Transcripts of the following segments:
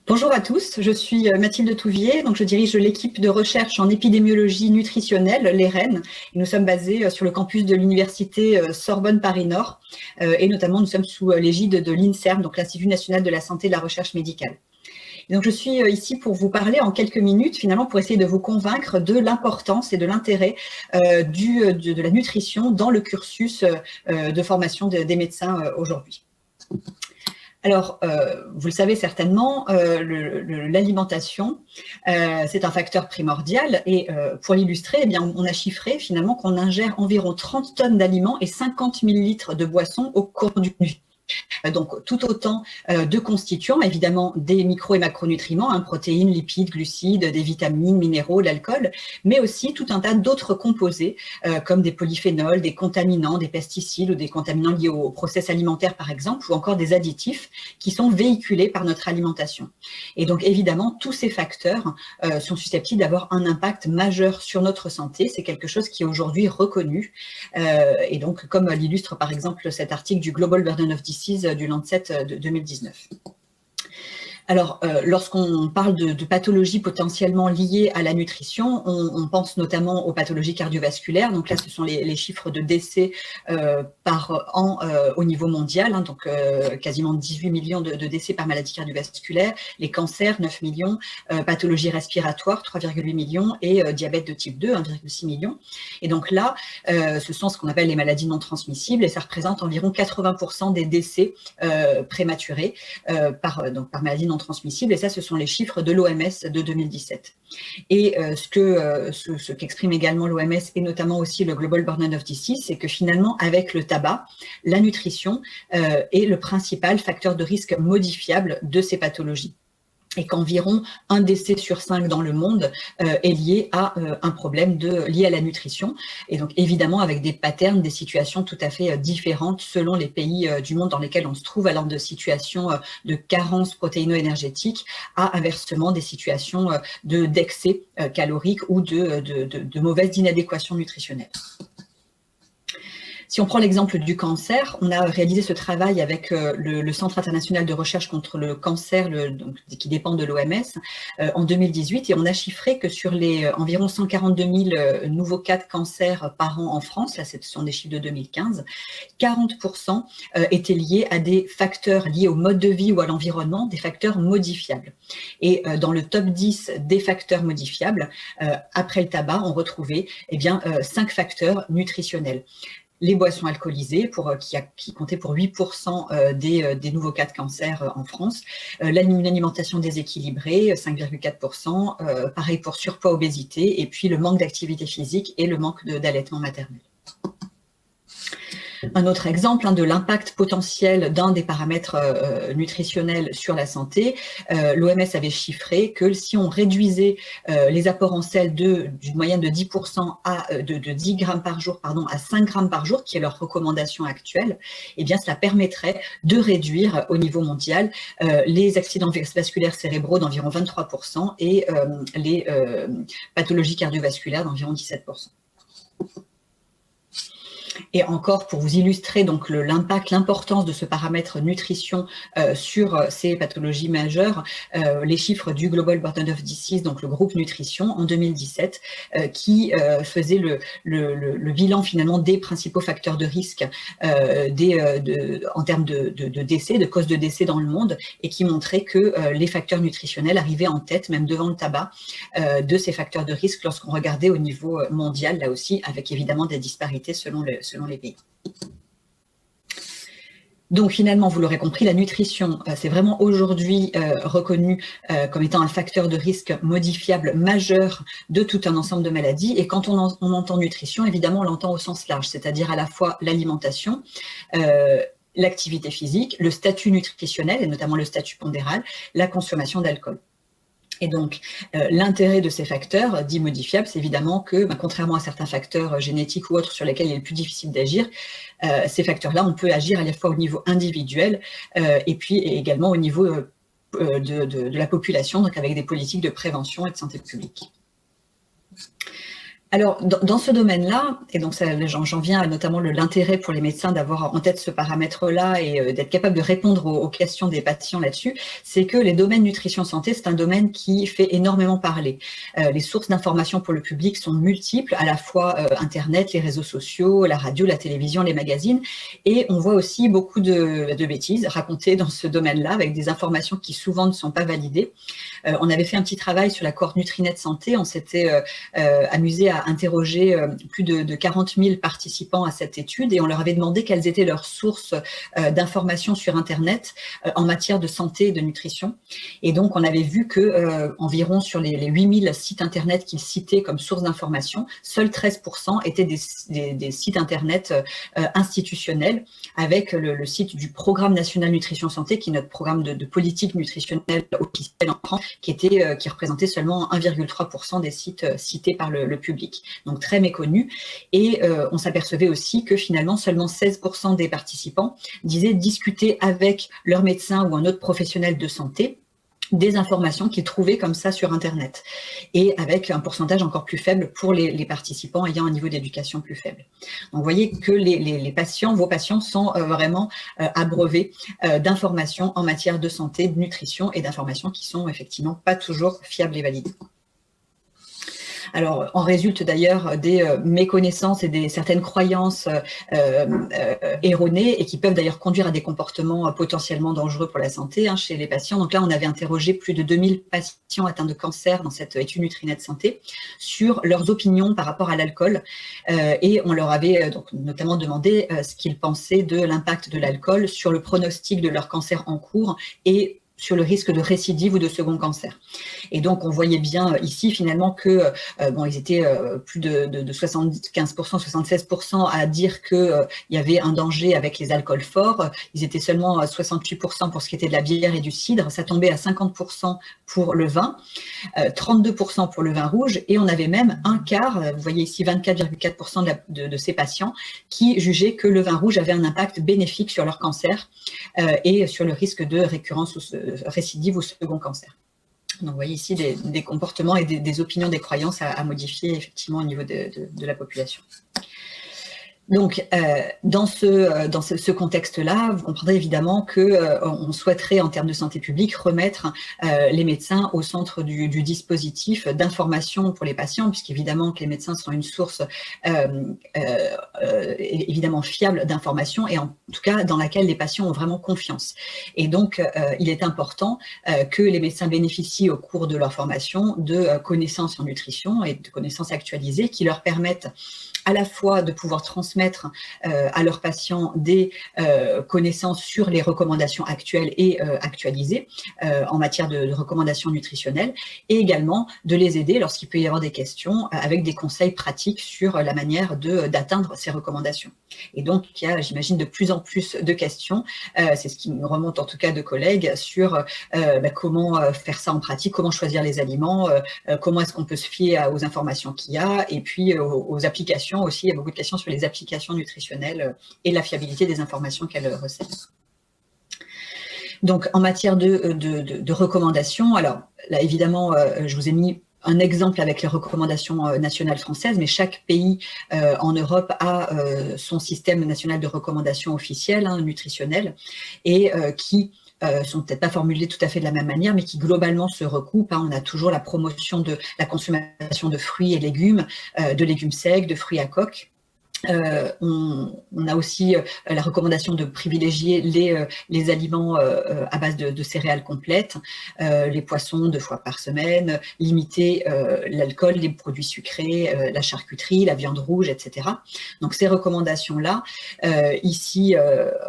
Bonjour à tous, je suis Mathilde Touvier, donc je dirige l'équipe de recherche en épidémiologie nutritionnelle, l'EREN. Nous sommes basés sur le campus de l'université Sorbonne Paris-Nord et notamment nous sommes sous l'égide de l'INSERM, donc l'Institut national de la santé et de la recherche médicale. Et donc je suis ici pour vous parler en quelques minutes finalement pour essayer de vous convaincre de l'importance et de l'intérêt de la nutrition dans le cursus de formation des médecins aujourd'hui. Alors, vous le savez certainement, l'alimentation, c'est un facteur primordial et pour l'illustrer, eh bien, on a chiffré finalement qu'on ingère environ 30 tonnes d'aliments et 50 millilitres de boissons au cours d'une vie. Donc, tout autant de constituants, évidemment des micro- et macronutriments, protéines, lipides, glucides, des vitamines, minéraux, l'alcool, mais aussi tout un tas d'autres composés comme des polyphénols, des contaminants, des pesticides ou des contaminants liés au process alimentaire par exemple, ou encore des additifs qui sont véhiculés par notre alimentation. Et donc, évidemment, tous ces facteurs sont susceptibles d'avoir un impact majeur sur notre santé. C'est quelque chose qui est aujourd'hui reconnu. Et donc, comme l'illustre par exemple cet article du Global Burden of Disease du Lancet de 2019. Alors, lorsqu'on parle de pathologies potentiellement liées à la nutrition, on pense notamment aux pathologies cardiovasculaires. Donc là, ce sont les chiffres de décès par an au niveau mondial. Donc, quasiment 18 millions de décès par maladie cardiovasculaire. Les cancers, 9 millions. Pathologies respiratoires, 3,8 millions. Et diabète de type 2, 1,6 million. Et donc là, ce sont ce qu'on appelle les maladies non transmissibles. Et ça représente environ 80% des décès prématurés par maladie non transmissible, et ça, ce sont les chiffres de l'OMS de 2017. Et ce qu'exprime également l'OMS et notamment aussi le Global Burden of Disease, c'est que finalement, avec le tabac, la nutrition est le principal facteur de risque modifiable de ces pathologies. Et qu'environ 1 décès sur 5 dans le monde est lié à un problème lié à la nutrition. Et donc évidemment avec des patterns, des situations tout à fait différentes selon les pays du monde dans lesquels on se trouve, allant de situations de carence protéino-énergétique à inversement des situations d'excès calorique ou de mauvaise inadéquation nutritionnelle. Si on prend l'exemple du cancer, on a réalisé ce travail avec le Centre international de recherche contre le cancer, qui dépend de l'OMS, en 2018, et on a chiffré que sur les environ 142 000 nouveaux cas de cancer par an en France, là ce sont des chiffres de 2015, 40% étaient liés à des facteurs liés au mode de vie ou à l'environnement, des facteurs modifiables. Et dans le top 10 des facteurs modifiables, après le tabac, on retrouvait 5 facteurs nutritionnels. Les boissons alcoolisées, qui comptaient pour 8% des nouveaux cas de cancer en France, une alimentation déséquilibrée, 5,4%, pareil pour surpoids, obésité, et puis le manque d'activité physique et le manque d'allaitement maternel. Un autre exemple de l'impact potentiel d'un des paramètres nutritionnels sur la santé, l'OMS avait chiffré que si on réduisait les apports en sel d'une moyenne de 10% de 10 grammes par jour à 5 grammes par jour, qui est leur recommandation actuelle, eh bien cela permettrait de réduire au niveau mondial les accidents vasculaires cérébraux d'environ 23% et les pathologies cardiovasculaires d'environ 17%. Et encore, pour vous illustrer donc l'impact, l'importance de ce paramètre nutrition sur ces pathologies majeures, les chiffres du Global Burden of Disease, donc le groupe nutrition en 2017, qui faisait le bilan finalement des principaux facteurs de risque en termes de décès, de causes de décès dans le monde, et qui montrait que les facteurs nutritionnels arrivaient en tête, même devant le tabac, de ces facteurs de risque lorsqu'on regardait au niveau mondial, là aussi, avec évidemment des disparités selon les pays. Donc finalement, vous l'aurez compris, la nutrition, c'est vraiment aujourd'hui reconnu comme étant un facteur de risque modifiable majeur de tout un ensemble de maladies. Et quand on entend nutrition, évidemment, on l'entend au sens large, c'est-à-dire à la fois l'alimentation, l'activité physique, le statut nutritionnel, et notamment le statut pondéral, la consommation d'alcool. Et donc, l'intérêt de ces facteurs dits modifiables, c'est évidemment que, contrairement à certains facteurs génétiques ou autres sur lesquels il est plus difficile d'agir, ces facteurs-là, on peut agir à la fois au niveau individuel et puis également au niveau de la population, donc avec des politiques de prévention et de santé publique. Alors, dans ce domaine-là, et donc j'en viens à notamment l'intérêt pour les médecins d'avoir en tête ce paramètre-là et d'être capable de répondre aux questions des patients là-dessus, c'est que les domaines nutrition-santé, c'est un domaine qui fait énormément parler. Les sources d'information pour le public sont multiples, à la fois Internet, les réseaux sociaux, la radio, la télévision, les magazines, et on voit aussi beaucoup de bêtises racontées dans ce domaine-là, avec des informations qui souvent ne sont pas validées. On avait fait un petit travail sur la cohorte Nutrinet Santé, on s'était amusé à interroger plus de 40 000 participants à cette étude et on leur avait demandé quelles étaient leurs sources d'informations sur Internet en matière de santé et de nutrition. Et donc, on avait vu que environ sur les 8 000 sites Internet qu'ils citaient comme source d'information, seuls 13% étaient des sites Internet institutionnels, avec le site du Programme national nutrition santé, qui est notre programme de politique nutritionnelle officielle en France, qui représentait seulement 1,3% des sites cités par le public. Donc très méconnu. Et on s'apercevait aussi que finalement seulement 16% des participants disaient discuter avec leur médecin ou un autre professionnel de santé des informations qu'ils trouvaient comme ça sur Internet, et avec un pourcentage encore plus faible pour les participants ayant un niveau d'éducation plus faible. Donc vous voyez que vos patients sont vraiment abreuvés d'informations en matière de santé, de nutrition et d'informations qui sont effectivement pas toujours fiables et valides. Alors, en résulte d'ailleurs des méconnaissances et certaines croyances erronées et qui peuvent d'ailleurs conduire à des comportements potentiellement dangereux pour la santé chez les patients. Donc là, on avait interrogé plus de 2000 patients atteints de cancer dans cette étude Nutrinet Santé sur leurs opinions par rapport à l'alcool et on leur avait donc notamment demandé ce qu'ils pensaient de l'impact de l'alcool sur le pronostic de leur cancer en cours et sur le risque de récidive ou de second cancer. Et donc, on voyait bien ici, finalement, que ils étaient plus de 75%, 76% à dire qu'il y avait un danger avec les alcools forts. Ils étaient seulement 68% pour ce qui était de la bière et du cidre. Ça tombait à 50% pour le vin, 32% pour le vin rouge. Et on avait même un quart, vous voyez ici 24,4% de ces patients, qui jugeaient que le vin rouge avait un impact bénéfique sur leur cancer et sur le risque de récurrence ou récidive ou second cancer. Donc, vous voyez ici des comportements et des opinions, des croyances à modifier effectivement au niveau de la population. Donc, dans ce contexte-là, vous comprendrez évidemment qu'on souhaiterait, en termes de santé publique, remettre les médecins au centre du dispositif d'information pour les patients, puisqu'évidemment que les médecins sont une source évidemment fiable d'information et en tout cas dans laquelle les patients ont vraiment confiance. Et donc, il est important que les médecins bénéficient au cours de leur formation de connaissances en nutrition et de connaissances actualisées qui leur permettent à la fois de pouvoir transmettre à leurs patients des connaissances sur les recommandations actuelles et actualisées en matière de recommandations nutritionnelles, et également de les aider lorsqu'il peut y avoir des questions avec des conseils pratiques sur la manière d'atteindre ces recommandations. Et donc, il y a, j'imagine, de plus en plus de questions, c'est ce qui me remonte en tout cas de collègues, sur comment faire ça en pratique, comment choisir les aliments, comment est-ce qu'on peut se fier aux informations qu'il y a, et puis aux applications aussi. Il y a beaucoup de questions sur les applications nutritionnelles et la fiabilité des informations qu'elles recèlent. Donc, en matière de recommandations, alors là, évidemment, je vous ai mis un exemple avec les recommandations nationales françaises, mais chaque pays en Europe a son système national de recommandations officielles, nutritionnelles, et qui sont peut-être pas formulées tout à fait de la même manière, mais qui globalement se recoupent. On a toujours la promotion de la consommation de fruits et légumes, de légumes secs, de fruits à coque. On a aussi la recommandation de privilégier les aliments à base de céréales complètes, les poissons 2 fois par semaine, limiter l'alcool, les produits sucrés, la charcuterie, la viande rouge, etc. Donc ces recommandations-là, ici,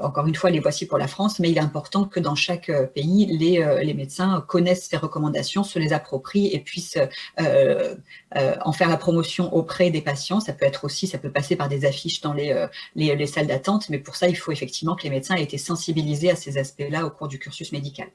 encore une fois, les voici pour la France, mais il est important que dans chaque pays, les médecins connaissent ces recommandations, se les approprient et puissent en faire la promotion auprès des patients. Ça peut passer par des affiches dans les salles d'attente, mais pour ça, il faut effectivement que les médecins aient été sensibilisés à ces aspects-là au cours du cursus médical.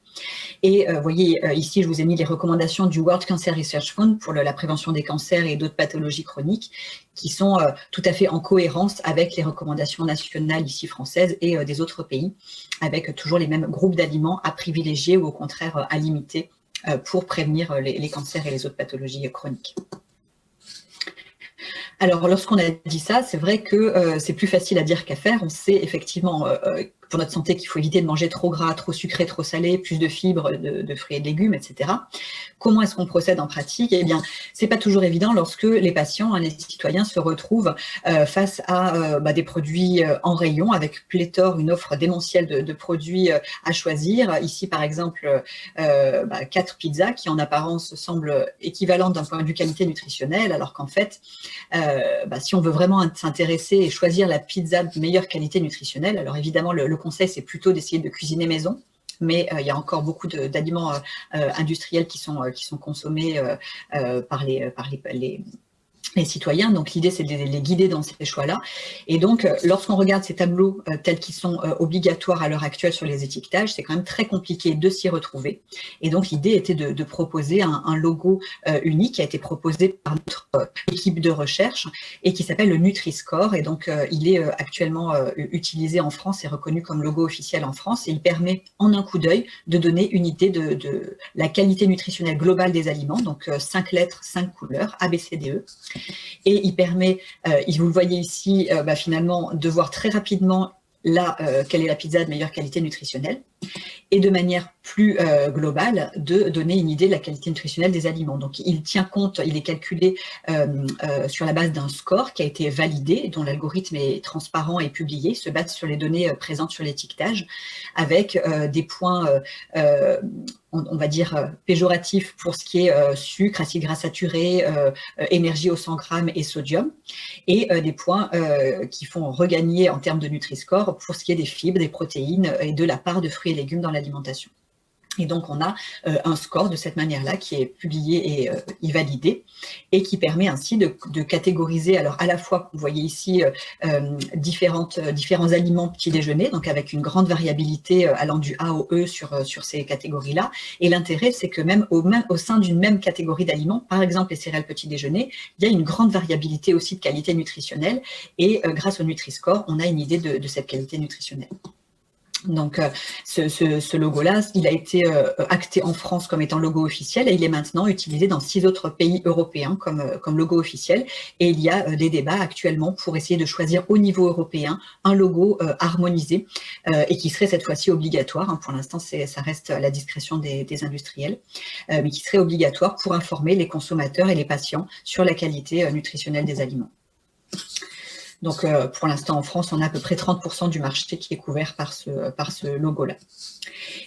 Et vous voyez, ici, je vous ai mis les recommandations du World Cancer Research Fund pour la prévention des cancers et d'autres pathologies chroniques, qui sont tout à fait en cohérence avec les recommandations nationales ici françaises et des autres pays, avec toujours les mêmes groupes d'aliments à privilégier ou au contraire à limiter pour prévenir les cancers et les autres pathologies chroniques. Alors, lorsqu'on a dit ça, c'est vrai que c'est plus facile à dire qu'à faire. On sait effectivement pour notre santé qu'il faut éviter de manger trop gras, trop sucré, trop salé, plus de fibres, de fruits et de légumes, etc. Comment est-ce qu'on procède en pratique? Eh bien, c'est pas toujours évident lorsque les patients, les citoyens se retrouvent face à des produits en rayon avec pléthore, une offre démentielle de produits à choisir. Ici, par exemple, 4 pizzas qui en apparence semblent équivalentes d'un point de vue qualité nutritionnelle, alors qu'en fait, si on veut vraiment s'intéresser et choisir la pizza de meilleure qualité nutritionnelle, alors évidemment, le conseil, c'est plutôt d'essayer de cuisiner maison. Mais il y a encore beaucoup d'aliments industriels qui sont consommés par les citoyens. Donc l'idée, c'est de les guider dans ces choix-là. Et donc, lorsqu'on regarde ces tableaux tels qu'ils sont obligatoires à l'heure actuelle sur les étiquetages, c'est quand même très compliqué de s'y retrouver. Et donc l'idée était de proposer un logo unique qui a été proposé par notre équipe de recherche et qui s'appelle le Nutri-Score. Et donc il est actuellement utilisé en France et reconnu comme logo officiel en France. Et il permet en un coup d'œil de donner une idée de la qualité nutritionnelle globale des aliments. Donc 5 lettres, 5 couleurs, A, B, C, D, E. Et il permet, vous le voyez ici, finalement, de voir très rapidement quelle est la pizza de meilleure qualité nutritionnelle et de manière plus globale de donner une idée de la qualité nutritionnelle des aliments. Donc il tient compte, il est calculé sur la base d'un score qui a été validé, dont l'algorithme est transparent et publié, se base sur les données présentes sur l'étiquetage, avec des points on va dire péjoratifs pour ce qui est sucre, acides gras saturés, énergie au 100 grammes et sodium, et des points qui font regagner en termes de Nutri-Score pour ce qui est des fibres, des protéines et de la part de fruits et légumes dans l'alimentation. Et donc, on a un score de cette manière-là qui est publié et validé et qui permet ainsi de catégoriser, alors à la fois, vous voyez ici, différents aliments petit déjeuner, donc avec une grande variabilité allant du A au E sur ces catégories-là. Et l'intérêt, c'est que même au sein d'une même catégorie d'aliments, par exemple les céréales petit déjeuner, il y a une grande variabilité aussi de qualité nutritionnelle. Et grâce au Nutri-Score, on a une idée de cette qualité nutritionnelle. Donc, ce logo-là, il a été acté en France comme étant logo officiel et il est maintenant utilisé dans 6 autres pays européens comme logo officiel. Et il y a des débats actuellement pour essayer de choisir au niveau européen un logo harmonisé et qui serait cette fois-ci obligatoire. Pour l'instant, ça reste à la discrétion des industriels, mais qui serait obligatoire pour informer les consommateurs et les patients sur la qualité nutritionnelle des aliments. Donc, pour l'instant, en France, on a à peu près 30% du marché qui est couvert par ce logo-là.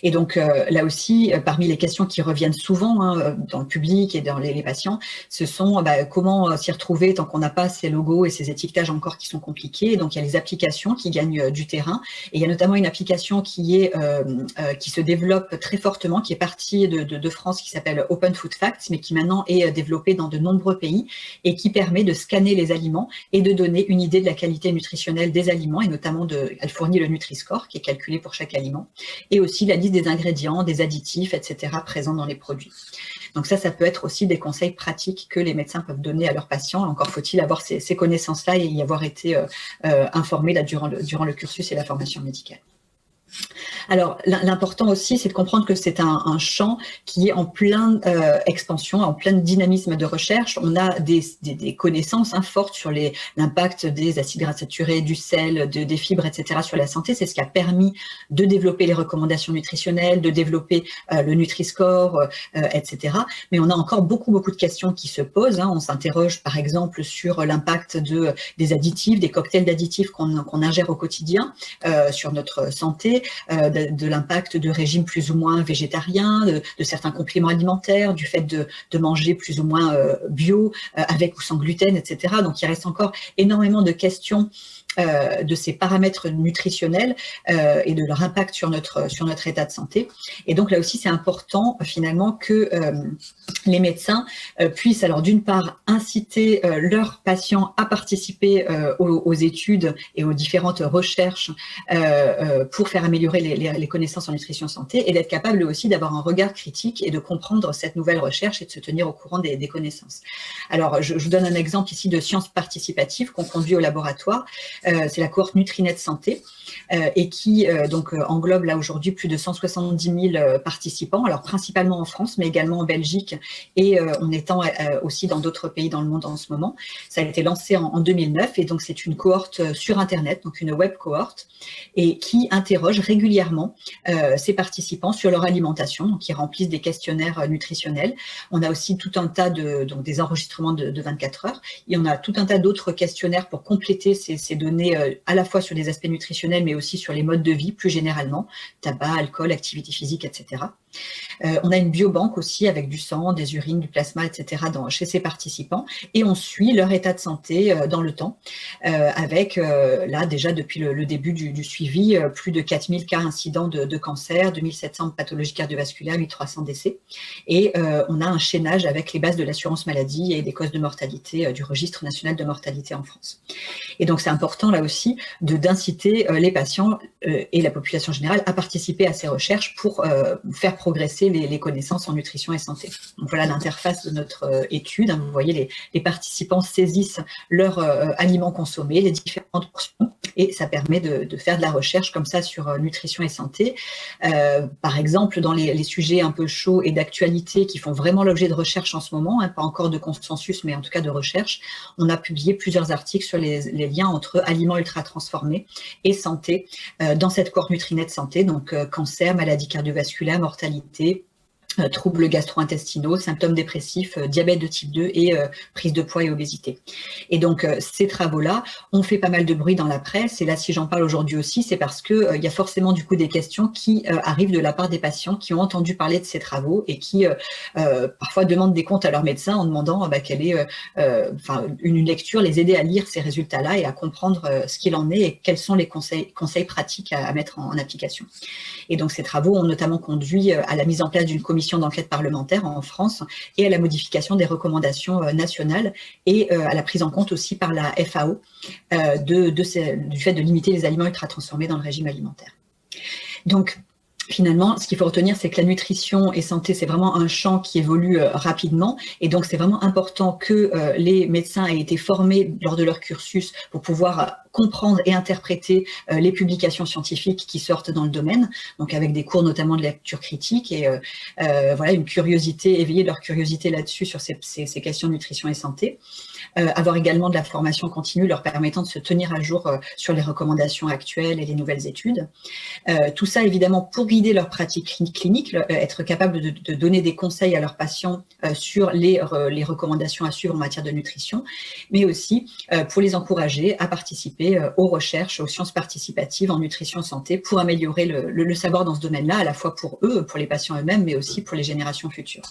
Et donc, là aussi, parmi les questions qui reviennent souvent dans le public et dans les patients, ce sont comment s'y retrouver tant qu'on n'a pas ces logos et ces étiquetages encore qui sont compliqués. Donc, il y a les applications qui gagnent du terrain. Et il y a notamment une application qui se développe très fortement, qui est partie de France, qui s'appelle Open Food Facts, mais qui maintenant est développée dans de nombreux pays et qui permet de scanner les aliments et de donner une idée de la qualité nutritionnelle des aliments, et notamment elle fournit le Nutri-Score qui est calculé pour chaque aliment, et aussi la liste des ingrédients, des additifs, etc. présents dans les produits. Donc ça peut être aussi des conseils pratiques que les médecins peuvent donner à leurs patients. Encore faut-il avoir ces connaissances-là et y avoir été informé durant le cursus et la formation médicale. Alors, l'important aussi, c'est de comprendre que c'est un champ qui est en pleine expansion, en plein dynamisme de recherche. On a des connaissances fortes sur l'impact des acides gras saturés, du sel, des fibres, etc. sur la santé. C'est ce qui a permis de développer les recommandations nutritionnelles, de développer le Nutri-Score, etc. Mais on a encore beaucoup de questions qui se posent. On s'interroge, par exemple, sur l'impact des additifs, des cocktails d'additifs qu'on ingère au quotidien sur notre santé, de l'impact de régimes plus ou moins végétariens, de certains compléments alimentaires, du fait de manger plus ou moins bio, avec ou sans gluten, etc. Donc, il reste encore énormément de questions de ces paramètres nutritionnels et de leur impact sur notre état de santé. Et donc là aussi, c'est important finalement que les médecins puissent alors d'une part inciter leurs patients à participer aux études et aux différentes recherches pour faire améliorer les connaissances en nutrition santé, et d'être capable aussi d'avoir un regard critique et de comprendre cette nouvelle recherche et de se tenir au courant des connaissances. Alors, je vous donne un exemple ici de sciences participatives qu'on conduit au laboratoire. c'est la cohorte Nutrinet Santé, et qui englobe là aujourd'hui plus de 170 000 participants, alors principalement en France, mais également en Belgique, et on étend aussi dans d'autres pays dans le monde en ce moment. Ça a été lancé en 2009, et donc c'est une cohorte sur Internet, donc une web cohorte, et qui interroge régulièrement ces participants sur leur alimentation, donc ils remplissent des questionnaires nutritionnels. On a aussi tout un tas des enregistrements de 24 heures, et on a tout un tas d'autres questionnaires pour compléter ces données à la fois sur des aspects nutritionnels, mais aussi sur les modes de vie plus généralement, tabac, alcool, activité physique, etc. On a une biobanque aussi avec du sang, des urines, du plasma, etc. chez ces participants, et on suit leur état de santé dans le temps, avec là déjà depuis le début du suivi, plus de 4000 cas incidents de cancer, 2700 pathologies cardiovasculaires, 1300 décès, et on a un chaînage avec les bases de l'assurance maladie et des causes de mortalité du registre national de mortalité en France. Et donc c'est important là aussi d'inciter les patients et la population générale à participer à ces recherches pour faire progresser les connaissances en nutrition et santé. Donc voilà l'interface de notre étude. Vous voyez, les participants saisissent leurs aliments consommés, les différentes portions, et ça permet de faire de la recherche comme ça sur nutrition et santé. Par exemple, dans les sujets un peu chauds et d'actualité qui font vraiment l'objet de recherche en ce moment, pas encore de consensus, mais en tout cas de recherche, on a publié plusieurs articles sur les liens entre aliments ultra transformés et santé dans cette cohorte Nutrinet Santé, donc cancer, maladies cardiovasculaires, mortalité, troubles gastro-intestinaux, symptômes dépressifs, diabète de type 2 et prise de poids et obésité. Et donc, ces travaux-là ont fait pas mal de bruit dans la presse. Et là, si j'en parle aujourd'hui aussi, c'est parce qu'il y a forcément du coup des questions qui arrivent de la part des patients qui ont entendu parler de ces travaux et qui parfois demandent des comptes à leur médecin en demandant quelle est une lecture, les aider à lire ces résultats-là et à comprendre ce qu'il en est et quels sont les conseils pratiques à mettre en application. Et donc, ces travaux ont notamment conduit à la mise en place d'une commission d'enquête parlementaire en France et à la modification des recommandations nationales et à la prise en compte aussi par la FAO du fait de limiter les aliments ultra transformés dans le régime alimentaire. Donc, finalement, ce qu'il faut retenir, c'est que la nutrition et santé, c'est vraiment un champ qui évolue rapidement. Et donc, c'est vraiment important que les médecins aient été formés lors de leur cursus pour pouvoir comprendre et interpréter les publications scientifiques qui sortent dans le domaine, donc avec des cours notamment de lecture critique et voilà, une curiosité, éveiller leur curiosité là-dessus sur ces questions de nutrition et santé. Avoir également de la formation continue leur permettant de se tenir à jour sur les recommandations actuelles et les nouvelles études. Tout ça, évidemment, pour guider leur pratique clinique, être capable de donner des conseils à leurs patients sur les recommandations à suivre en matière de nutrition, mais aussi pour les encourager à participer aux recherches, aux sciences participatives en nutrition santé pour améliorer le savoir dans ce domaine-là, à la fois pour eux, pour les patients eux-mêmes, mais aussi pour les générations futures.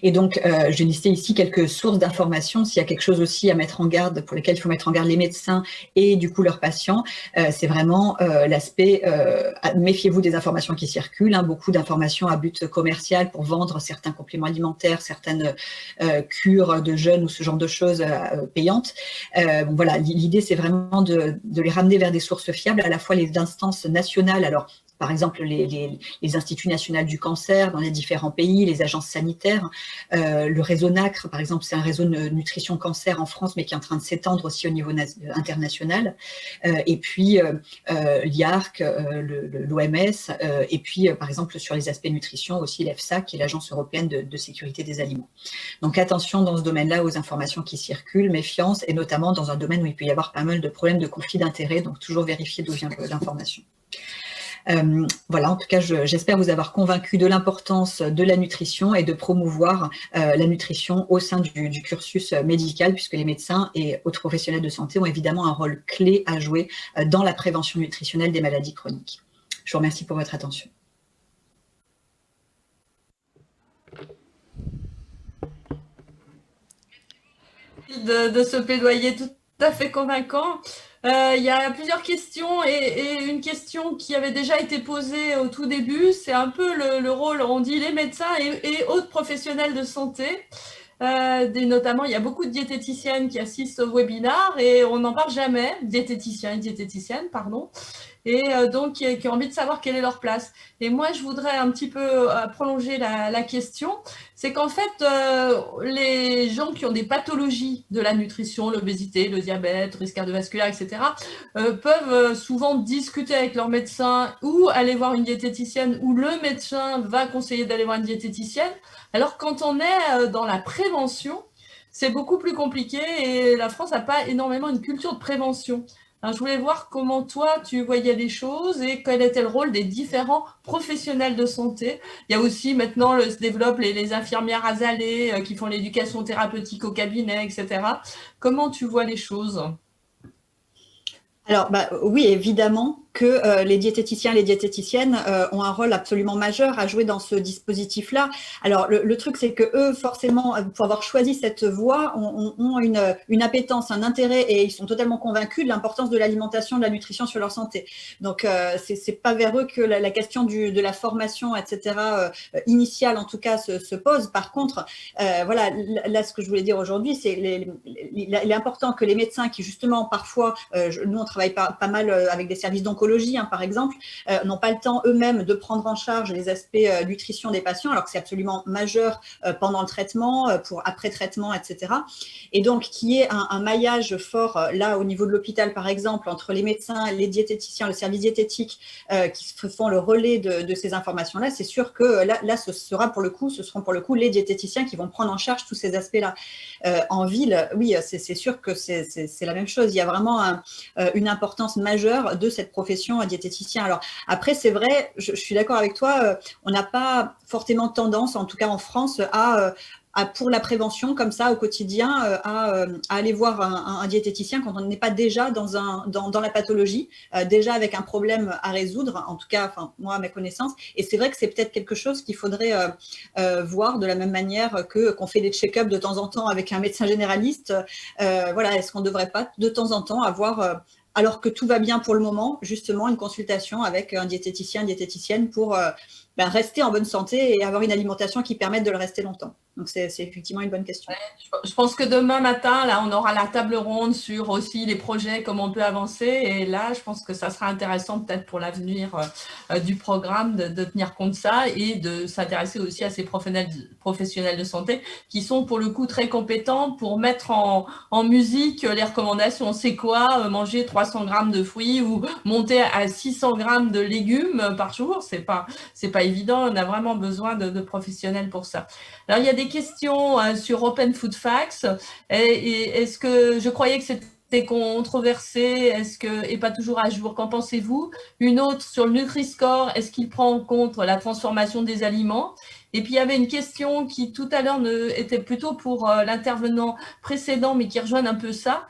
Et donc, j'ai listé ici quelques sources d'informations. S'il y a quelque chose aussi à mettre en garde, pour lesquelles il faut mettre en garde les médecins et du coup leurs patients, c'est vraiment l'aspect méfiez-vous des informations qui circulent, beaucoup d'informations à but commercial pour vendre certains compléments alimentaires, certaines cures de jeûne ou ce genre de choses payantes. Voilà, l'idée, c'est vraiment de les ramener vers des sources fiables, à la fois les instances nationales, alors par exemple les instituts nationaux du cancer dans les différents pays, les agences sanitaires, le réseau NACRE, par exemple, c'est un réseau de nutrition cancer en France, mais qui est en train de s'étendre aussi au niveau international, et puis l'IARC, l'OMS, et puis par exemple sur les aspects nutrition aussi l'EFSA, qui est l'Agence européenne de sécurité des aliments. Donc attention dans ce domaine-là aux informations qui circulent, méfiance, et notamment dans un domaine où il peut y avoir pas mal de problèmes de conflit d'intérêts, donc toujours vérifier d'où vient l'information. Voilà, en tout cas, j'espère vous avoir convaincu de l'importance de la nutrition et de promouvoir la nutrition au sein du cursus médical, puisque les médecins et autres professionnels de santé ont évidemment un rôle clé à jouer dans la prévention nutritionnelle des maladies chroniques. Je vous remercie pour votre attention. De ce plaidoyer tout à fait convaincant. Il y a plusieurs questions et une question qui avait déjà été posée au tout début, c'est un peu le rôle, on dit les médecins et autres professionnels de santé. Notamment, il y a beaucoup de diététiciennes qui assistent au webinaire et on n'en parle jamais, diététiciens et diététiciennes, pardon. et donc qui ont envie de savoir quelle est leur place. Et moi, je voudrais un petit peu prolonger la question. C'est qu'en fait, les gens qui ont des pathologies de la nutrition, l'obésité, le diabète, le risque cardiovasculaire, etc., peuvent souvent discuter avec leur médecin ou aller voir une diététicienne, ou le médecin va conseiller d'aller voir une diététicienne. Alors, quand on est dans la prévention, c'est beaucoup plus compliqué et la France n'a pas énormément une culture de prévention. Alors, je voulais voir comment toi, tu voyais les choses et quel était le rôle des différents professionnels de santé. Il y a aussi maintenant, se développent les infirmières azalées qui font l'éducation thérapeutique au cabinet, etc. Comment tu vois les choses ? Alors, oui, évidemment que les diététiciens et les diététiciennes ont un rôle absolument majeur à jouer dans ce dispositif-là. Alors, le truc, c'est que eux, forcément, pour avoir choisi cette voie, ont une appétence, un intérêt, et ils sont totalement convaincus de l'importance de l'alimentation, de la nutrition sur leur santé. Donc, c'est pas vers eux que la question de la formation, etc., initiale, en tout cas, se pose. Par contre, voilà, là, ce que je voulais dire aujourd'hui, c'est il est important que les médecins qui, justement, parfois, nous, on travaille pas mal avec des services d'oncologie, par exemple, n'ont pas le temps eux-mêmes de prendre en charge les aspects nutrition des patients, alors que c'est absolument majeur pendant le traitement, pour après-traitement, etc. Et donc, qu'il y ait un maillage fort, là, au niveau de l'hôpital, par exemple, entre les médecins, les diététiciens, le service diététique, qui font le relais de ces informations-là, c'est sûr que là, ce seront pour le coup les diététiciens qui vont prendre en charge tous ces aspects-là. En ville, oui, c'est sûr que c'est la même chose. Il y a vraiment une importance majeure de cette profession diététicien. Alors après, c'est vrai, je suis d'accord avec toi, on n'a pas fortement tendance, en tout cas en France, pour la prévention comme ça au quotidien, à aller voir un diététicien quand on n'est pas déjà dans la pathologie, déjà avec un problème à résoudre, en tout cas, enfin, moi, à ma connaissance. Et c'est vrai que c'est peut-être quelque chose qu'il faudrait voir de la même manière qu'on fait des check-ups de temps en temps avec un médecin généraliste. Voilà, est-ce qu'on ne devrait pas de temps en temps avoir alors que tout va bien pour le moment, justement, une consultation avec un diététicien, une diététicienne pour rester en bonne santé et avoir une alimentation qui permette de le rester longtemps. Donc, c'est effectivement une bonne question. Ouais, je pense que demain matin, là, on aura la table ronde sur aussi les projets, comment on peut avancer. Et là, je pense que ça sera intéressant peut-être pour l'avenir du programme de tenir compte de ça et de s'intéresser aussi à ces professionnels de santé qui sont pour le coup très compétents pour mettre en musique les recommandations. C'est quoi manger 300 grammes de fruits ou monter à 600 grammes de légumes par jour? C'est pas évident. On a vraiment besoin de professionnels pour ça. Alors, il y a des questions sur Open Food Facts. Et est-ce que je croyais que c'était controversé, et pas toujours à jour? Qu'en pensez-vous? Une autre sur le Nutri-Score, est-ce qu'il prend en compte la transformation des aliments? Et puis, il y avait une question qui, tout à l'heure, était plutôt pour l'intervenant précédent, mais qui rejoint un peu ça.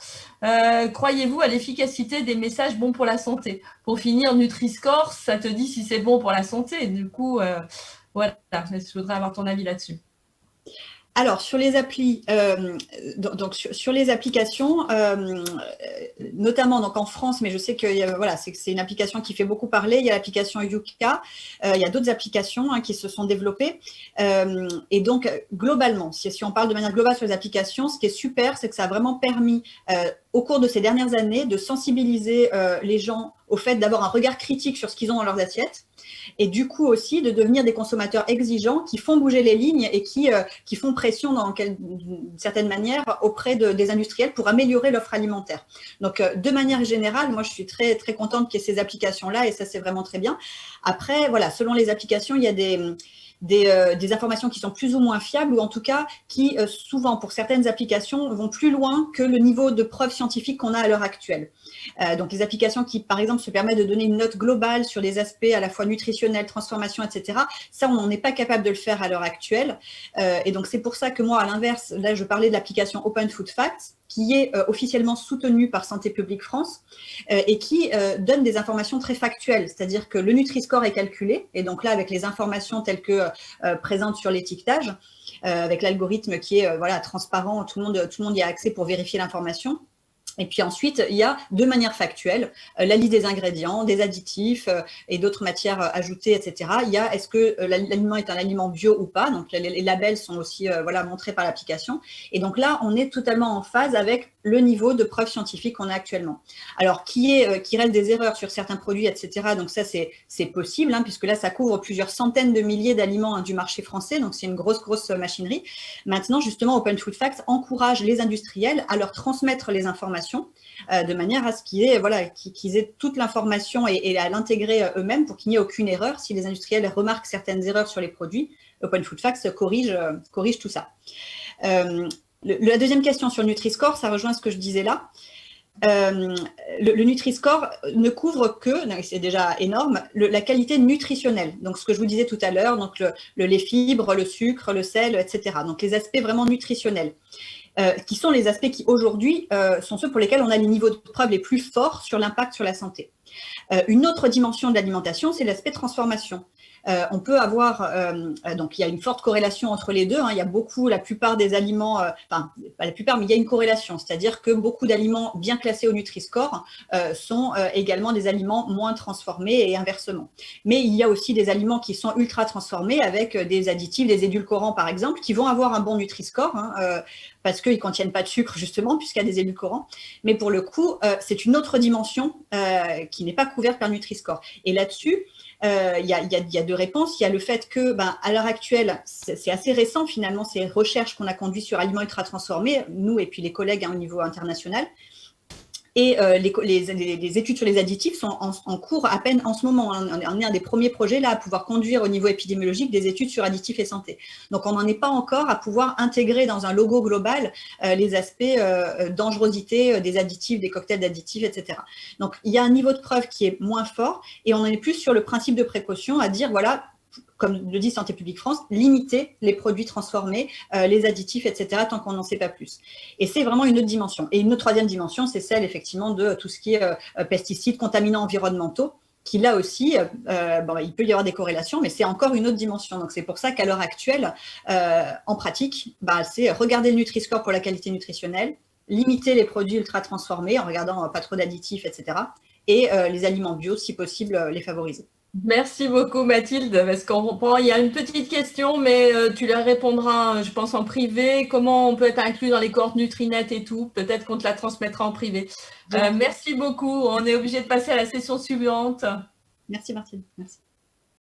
Croyez-vous à l'efficacité des messages bons pour la santé? Pour finir, Nutri-Score, ça te dit si c'est bon pour la santé. Du coup, voilà, je voudrais avoir ton avis là-dessus. Alors, sur les applis, donc sur les applications, notamment donc en France, mais je sais que voilà, c'est une application qui fait beaucoup parler. Il y a l'application Yuka, il y a d'autres applications qui se sont développées. Et donc, globalement, si on parle de manière globale sur les applications, ce qui est super, c'est que ça a vraiment permis, au cours de ces dernières années, de sensibiliser les gens au fait d'avoir un regard critique sur ce qu'ils ont dans leurs assiettes. Et du coup aussi de devenir des consommateurs exigeants qui font bouger les lignes et qui font pression d'une certaine manière auprès des industriels pour améliorer l'offre alimentaire. Donc, de manière générale, moi, je suis très, très contente qu'il y ait ces applications-là et ça, c'est vraiment très bien. Après, voilà, selon les applications, il y a des informations qui sont plus ou moins fiables ou en tout cas qui, souvent, pour certaines applications, vont plus loin que le niveau de preuve scientifique qu'on a à l'heure actuelle. Donc, les applications qui, par exemple, se permettent de donner une note globale sur les aspects à la fois nutritionnels, transformation, etc., ça, on n'est pas capable de le faire à l'heure actuelle. Et donc, c'est pour ça que moi, à l'inverse, là, je parlais de l'application Open Food Facts, qui est officiellement soutenue par Santé publique France et qui donne des informations très factuelles, c'est-à-dire que le Nutri-Score est calculé, et donc là, avec les informations telles que présentes sur l'étiquetage, avec l'algorithme qui est voilà, transparent, tout le monde y a accès pour vérifier l'information. Et puis ensuite, il y a de manière factuelle la liste des ingrédients, des additifs et d'autres matières ajoutées, etc. Il y a est-ce que l'aliment est un aliment bio ou pas. Donc les labels sont aussi voilà, montrés par l'application. Et donc là, on est totalement en phase avec le niveau de preuve scientifique qu'on a actuellement. Alors, qui reste des erreurs sur certains produits, etc. Donc ça, c'est possible, hein, puisque là, ça couvre plusieurs centaines de milliers d'aliments du marché français. Donc c'est une grosse machinerie. Maintenant, justement, Open Food Facts encourage les industriels à leur transmettre les informations de manière à ce qu'ils aient toute l'information et à l'intégrer eux-mêmes pour qu'il n'y ait aucune erreur. Si les industriels remarquent certaines erreurs sur les produits, Open Food Facts corrige tout ça. La deuxième question sur le Nutri-Score, ça rejoint ce que je disais là. Le Nutri-Score ne couvre que, c'est déjà énorme, la qualité nutritionnelle. Donc, ce que je vous disais tout à l'heure, donc les fibres, le sucre, le sel, etc. Donc, les aspects vraiment nutritionnels. Qui sont les aspects qui, aujourd'hui, sont ceux pour lesquels on a les niveaux de preuve les plus forts sur l'impact sur la santé. Une autre dimension de l'alimentation, c'est l'aspect transformation. On peut avoir, donc il y a une forte corrélation entre les deux, hein, il y a la plupart des aliments, enfin pas la plupart, mais il y a une corrélation, c'est-à-dire que beaucoup d'aliments bien classés au Nutri-Score sont également des aliments moins transformés et inversement. Mais il y a aussi des aliments qui sont ultra transformés avec des additifs, des édulcorants par exemple, qui vont avoir un bon Nutri-Score, hein, parce qu'ils ne contiennent pas de sucre justement, puisqu'il y a des édulcorants. Mais pour le coup, c'est une autre dimension qui n'est pas couverte par Nutri-Score. Et là-dessus, il y a deux réponses. Il y a le fait que, à l'heure actuelle, c'est assez récent finalement, ces recherches qu'on a conduites sur aliments ultra transformés, nous et puis les collègues au niveau international. Et les études sur les additifs sont en cours à peine en ce moment. On est un des premiers projets là à pouvoir conduire au niveau épidémiologique des études sur additifs et santé. Donc on n'en est pas encore à pouvoir intégrer dans un logo global les aspects dangerosité des additifs, des cocktails d'additifs, etc. Donc il y a un niveau de preuve qui est moins fort et on en est plus sur le principe de précaution à dire voilà, comme le dit Santé publique France, limiter les produits transformés, les additifs, etc., tant qu'on n'en sait pas plus. Et c'est vraiment une autre dimension. Et une autre troisième dimension, c'est celle, effectivement, de tout ce qui est pesticides, contaminants environnementaux, qui, là aussi, il peut y avoir des corrélations, mais c'est encore une autre dimension. Donc, c'est pour ça qu'à l'heure actuelle, en pratique, c'est regarder le Nutri-Score pour la qualité nutritionnelle, limiter les produits ultra transformés en regardant pas trop d'additifs, etc., et les aliments bio, si possible, les favoriser. Merci beaucoup Mathilde, parce qu'on reprend, il y a une petite question, mais tu leur répondras, je pense, en privé. Comment on peut être inclus dans les cohortes Nutrinet et tout? Peut-être qu'on te la transmettra en privé. Merci beaucoup. On est obligé de passer à la session suivante. Merci Martine. Merci.